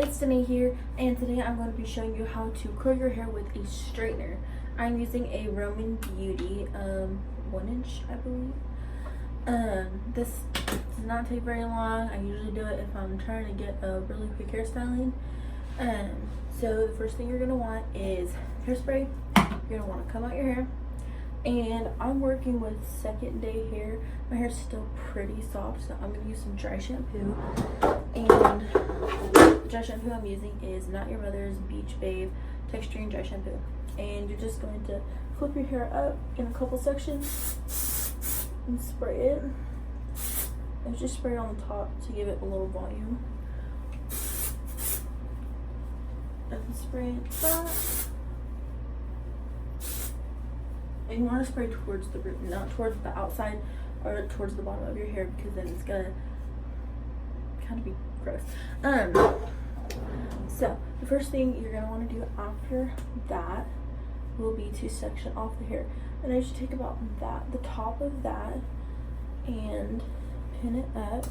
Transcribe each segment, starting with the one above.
it's Danae here, and today I'm going to be showing you how to curl your hair with a straightener. I'm using a Roman Beauty 1 inch, I believe. This does not take very long. I usually do it if I'm trying to get a really quick hairstyling. So the first thing you're going to want is hairspray. You're going to want to comb out your hair. And I'm working with second day hair. My hair's still pretty soft, so I'm going to use some dry shampoo. And the dry shampoo I'm using is Not Your Mother's Beach Babe Texturing Dry Shampoo. And you're just going to flip your hair up in a couple sections and spray it. And just spray it on the top to give it a little volume. And spray it back. And you want to spray towards the root, not towards the outside or towards the bottom of your hair, because then it's gonna kind of be gross. So the first thing you're gonna want to do after that will be to section off the hair, and I should take about the top of that, and pin it up,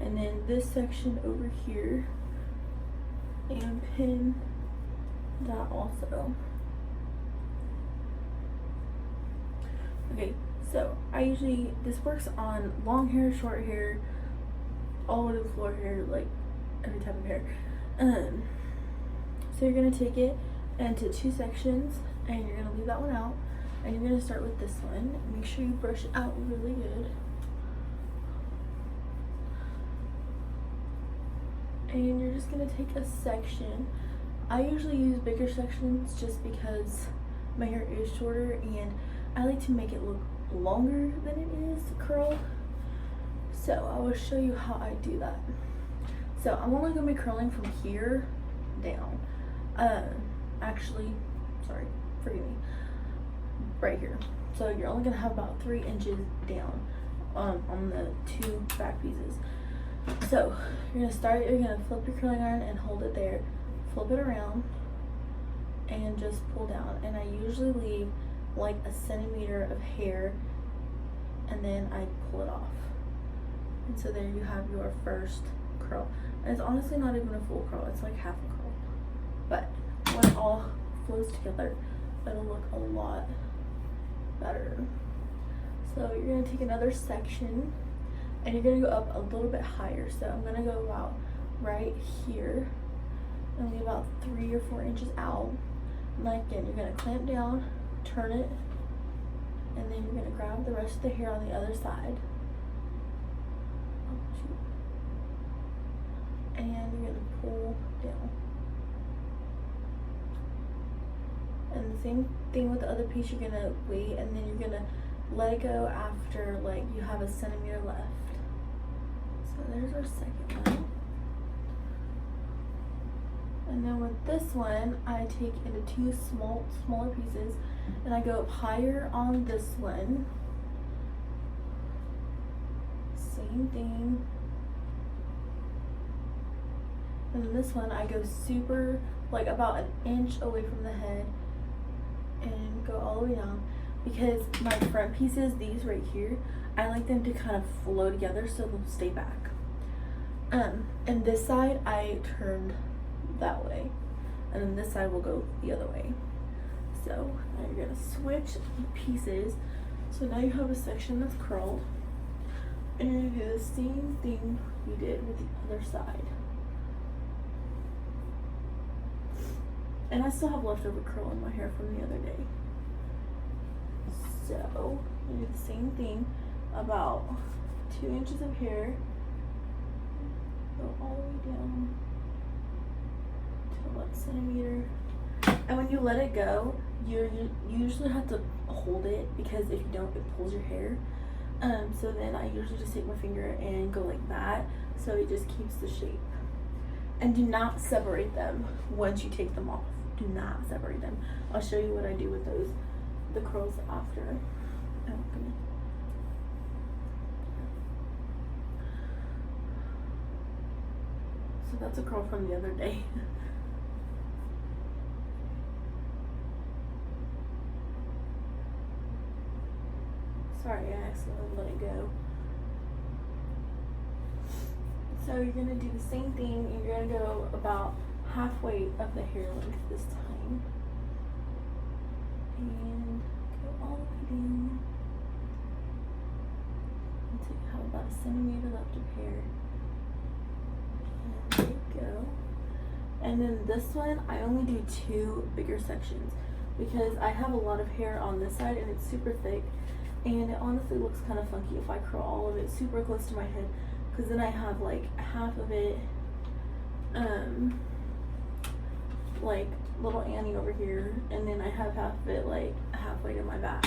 and then this section over here, and pin that also. Okay, so this works on long hair, short hair, all over the floor hair, like every type of hair. So you're gonna take it into 2 sections, and you're gonna leave that one out, and you're gonna start with this one. Make sure you brush it out really good. And you're just gonna take a section. I usually use bigger sections just because my hair is shorter, and I like to make it look longer than it is curled. So I will show you how I do that. So I'm only going to be curling from here down. Actually, sorry, forgive me. Right here. So you're only going to have about 3 inches down on the 2 back pieces. So you're going to flip your curling iron and hold it there. Flip it around and just pull down. And I usually leave like a centimeter of hair, and then I pull it off, and so there you have your first curl. And it's honestly not even a full curl, it's like half a curl, but when it all flows together, it'll look a lot better. So you're going to take another section, and you're going to go up a little bit higher. So I'm going to go about right here, and leave about 3 or 4 inches out. And then again, you're going to clamp down, turn it, and then you're going to grab the rest of the hair on the other side. And you're going to pull down. And the same thing with the other piece, you're going to wait, and then you're going to let it go after like you have a centimeter left. So there's our second one. And then with this one, I take into 2 smaller pieces, and I go up higher on this one. Same thing. And then this one, I go super, like about 1 inch away from the head, and go all the way down. Because my front pieces, these right here, I like them to kind of flow together so they'll stay back. And this side, I turned that way, and then this side will go the other way. So now you're gonna switch pieces. So now you have a section that's curled, and you do the same thing you did with the other side. And I still have leftover curl in my hair from the other day. So you do the same thing, about 2 inches of hair, go all the way down. 1 centimeter, and when you let it go, you usually have to hold it, because if you don't, it pulls your hair. So then I usually just take my finger and go like that, so it just keeps the shape. And do not separate them once you take them off. Do not separate them. I'll show you what I do with the curls after. So that's a curl from the other day. Sorry, I accidentally let it go. So you're gonna do the same thing, and you're gonna go about halfway of the hair length this time. And go all the way down until you have about a centimeter left of hair. And there you go. And then this one, I only do 2 bigger sections because I have a lot of hair on this side and it's super thick, and it honestly looks kind of funky if I curl all of it super close to my head, because then I have like half of it like little Annie over here, and then I have half of it like halfway to my back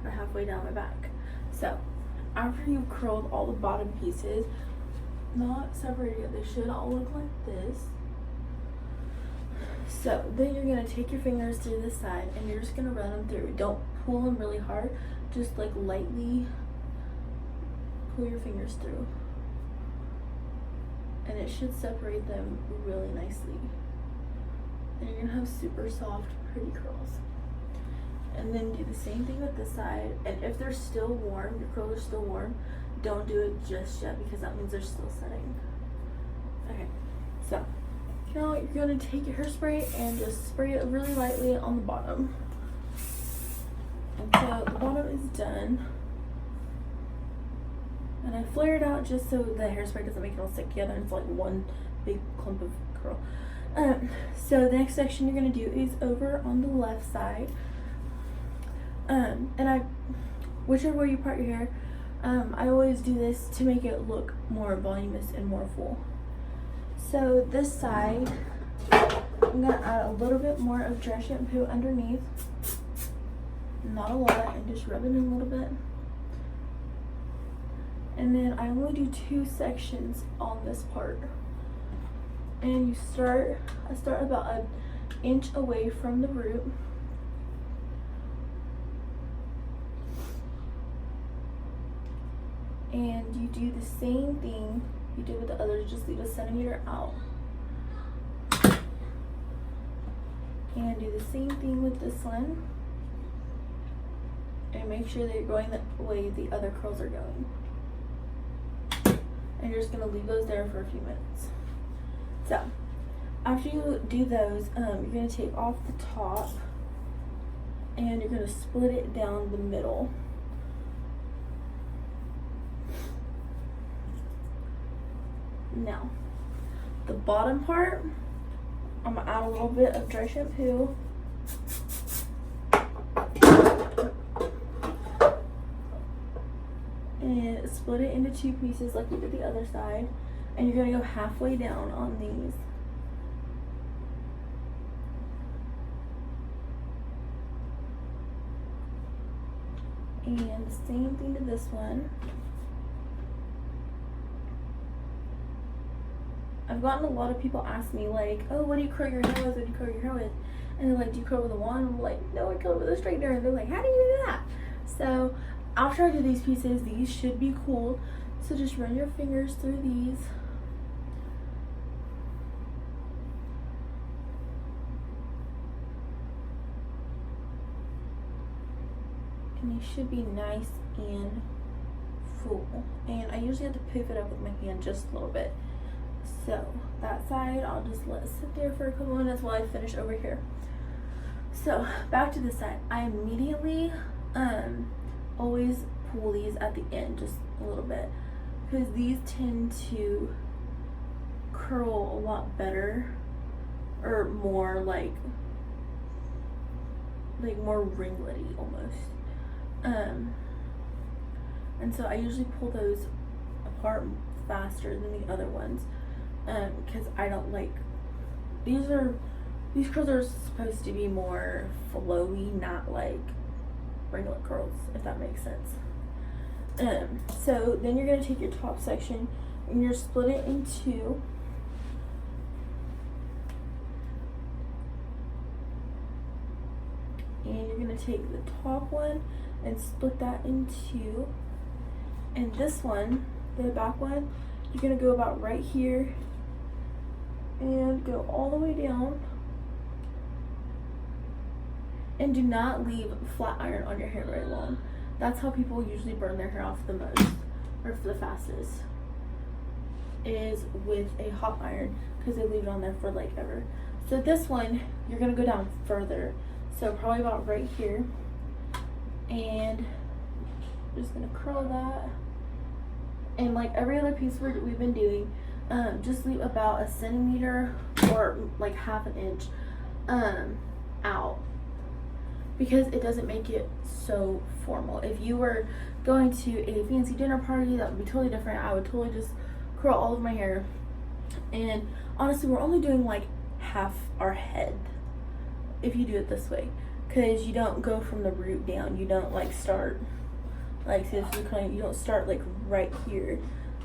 or halfway down my back. So after you've curled all the bottom pieces, not separated yet, they should all look like this. So then you're gonna take your fingers through this side and you're just gonna run them through. Don't pull them really hard, just like lightly pull your fingers through. And it should separate them really nicely. And you're gonna have super soft, pretty curls. And then do the same thing with this side. And if they're still warm, your curls are still warm, don't do it just yet because that means they're still setting. Okay, so now you're gonna take your hairspray and just spray it really lightly on the bottom. And so the bottom is done. And I flare it out just so the hairspray doesn't make it all stick together and it's like one big clump of curl. So the next section you're gonna do is over on the left side. And whichever way you part your hair, I always do this to make it look more voluminous and more full. So this side, I'm gonna add a little bit more of dry shampoo underneath. Not a lot, and just rub it in a little bit. And then I only do 2 sections on this part. And I start about an inch away from the root. And you do the same thing you did with the others, just leave a centimeter out. And do the same thing with this one. And make sure that you're going the way the other curls are going. And you're just gonna leave those there for a few minutes. So, after you do those, you're gonna take off the top and you're gonna split it down the middle. Now, the bottom part, I'm gonna add a little bit of dry shampoo. And split it into 2 pieces like we did the other side. And you're gonna go halfway down on these. And the same thing to this one. I've gotten a lot of people ask me like, oh, what do you curl your hair with? What do you curl your hair with? And they're like, do you curl with a wand? I'm like, no, I curl with a straightener. And they're like, how do you do that? So after I do these pieces, these should be cool. So just run your fingers through these. And they should be nice and full. And I usually have to poof it up with my hand just a little bit. So that side, I'll just let it sit there for a couple minutes while I finish over here. So back to this side, I immediately always pull these at the end just a little bit because these tend to curl a lot better, or more like more ringlety almost. And so I usually pull those apart faster than the other ones. Because I don't like, these curls are supposed to be more flowy, not like ringlet curls, if that makes sense. So then you're going to take your top section and you're split it in 2. And you're going to take the top one and split that in 2. And this one, the back one, you're going to go about right here and go all the way down. And do not leave flat iron on your hair very long. That's how people usually burn their hair off the most, or the fastest. is with a hot iron because they leave it on there for like ever. So this one, you're gonna go down further. So probably about right here. And I'm just gonna curl that. And like every other piece we've been doing, just leave about a centimeter or like half an inch out, because it doesn't make it so formal. If you were going to a fancy dinner party, that would be totally different. I would totally just curl all of my hair. And honestly, we're only doing like half our head if you do it this way, because you don't go from the root down. You don't like start like, see, this is kind of, you don't start like right here.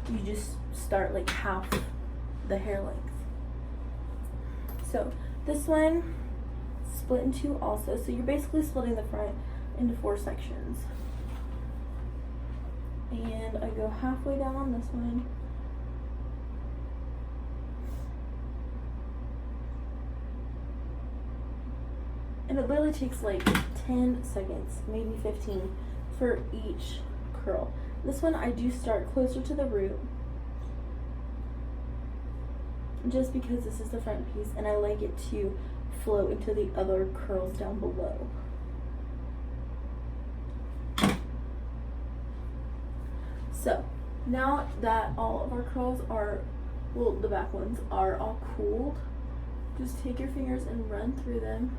You just start like half the hair length. So this one split in two also. So you're basically splitting the front into 4 sections. And I go halfway down on this one. And it literally takes like 10 seconds, maybe 15 for each curl. This one I do start closer to the root, just because this is the front piece and I like it to flow into the other curls down below. So now that all of our curls are, well, the back ones are all cooled, just take your fingers and run through them.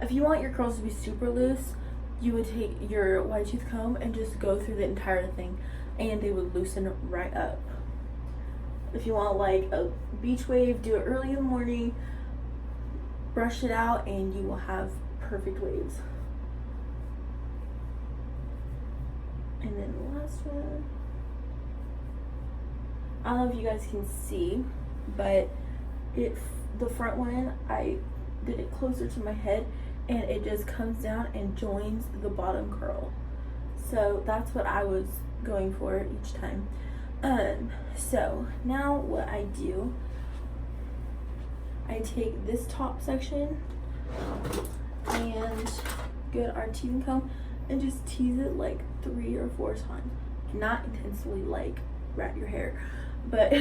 If you want your curls to be super loose, you would take your wide tooth comb and just go through the entire thing and they would loosen right up. If you want like a beach wave, do it early in the morning, brush it out, and you will have perfect waves. And then the last one, I don't know if you guys can see, but the front one, I did it closer to my head and it just comes down and joins the bottom curl. So that's what I was going for each time. So now what I do, I take this top section and get our teasing comb and just tease it like 3 or 4 times. Not intensely like wrap your hair, but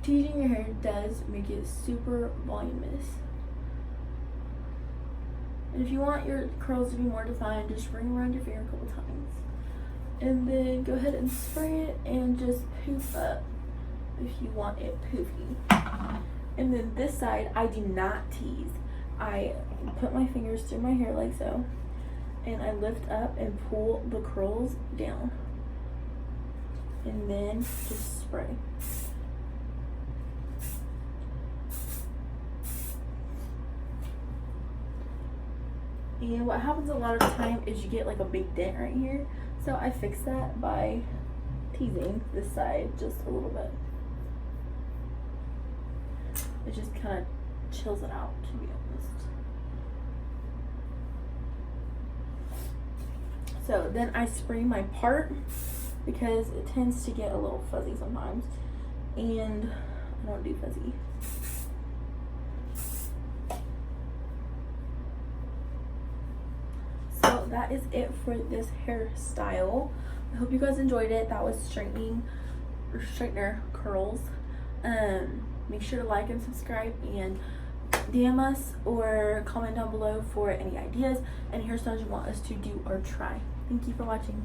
teasing your hair does make it super voluminous. And if you want your curls to be more defined, just ring around your finger a couple times. And then go ahead and spray it and just poof up if you want it poofy. And then this side, I do not tease. I put my fingers through my hair like so, and I lift up and pull the curls down. And then just spray. And what happens a lot of the time is you get like a big dent right here. So I fix that by teasing this side just a little bit. It just kind of chills it out, to be honest. So then I spray my part because it tends to get a little fuzzy sometimes. And I don't do fuzzy. That is it for this hairstyle. I hope you guys enjoyed it. That was straightener curls. Make sure to like and subscribe and DM us or comment down below for any ideas and hairstyles you want us to do or try. Thank you for watching.